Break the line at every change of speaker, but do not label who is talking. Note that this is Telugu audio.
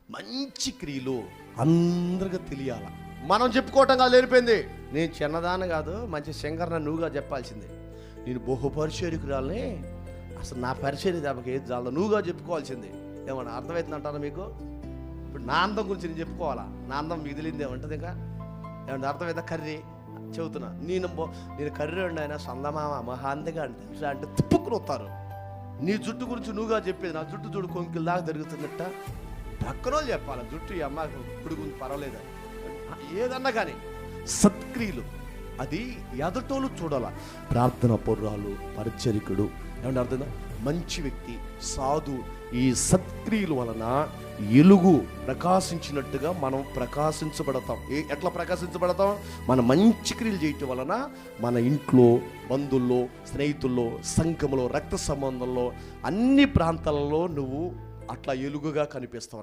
మంచి క్రియలు అందరికీ తెలియాల. మనం చెప్పుకోవటం కాదు నేర్పింది. నేను చిన్నదాన్ని కాదు, మంచి సింగర్ నువ్వుగా చెప్పాల్సిందే. నేను బహుపరిచర్యకురాలని, అసలు నా పరిచర్య దెబ్బకి ఏది చాలదు నువ్వుగా చెప్పుకోవాల్సిందే. ఏమన్నా అర్థమవుతుంది అంటారా మీకు? ఇప్పుడు నా అందం గురించి నేను చెప్పుకోవాలా? నా అందం మీకు తెలియదు ఏమంటుంది? ఇంకా ఏమన్నా అర్థమైందా? కర్రీ చెబుతున్నా, నేను కర్రీ ఉండి ఆయన సొందమామ మహాంతగా అంటే అంటే తిప్పుకుని వస్తారు. నీ జుట్టు గురించి నువ్వుగా చెప్పేది, నా జుట్టు చూడు కొంకిల్ దాకా జరుగుతున్నట్ట పక్కన చెప్పాలి. జుట్టు ఈ అమ్మాయి ఇప్పుడు గురించి పర్వాలేదు ఏదన్నా కానీ సత్క్రియలు అది ఎదటోళ్ళు చూడాల. ప్రార్థన పొర్రాలు, పరిచరికుడు, ఏమంటే అర్థం మంచి వ్యక్తి, సాధు, ఈ సత్క్రియల వలన ఎలుగు ప్రకాశించినట్టుగా మనం ప్రకాశించబడతాం. ఎట్లా ప్రకాశించబడతాం? మన మంచి క్రియలు చేయటం వలన మన ఇంట్లో, బంధువుల్లో, స్నేహితుల్లో, సంఘంలో, రక్త సంబంధంలో, అన్ని ప్రాంతాలలో నువ్వు అట్లా ఎలుగుగా కనిపిస్తావు.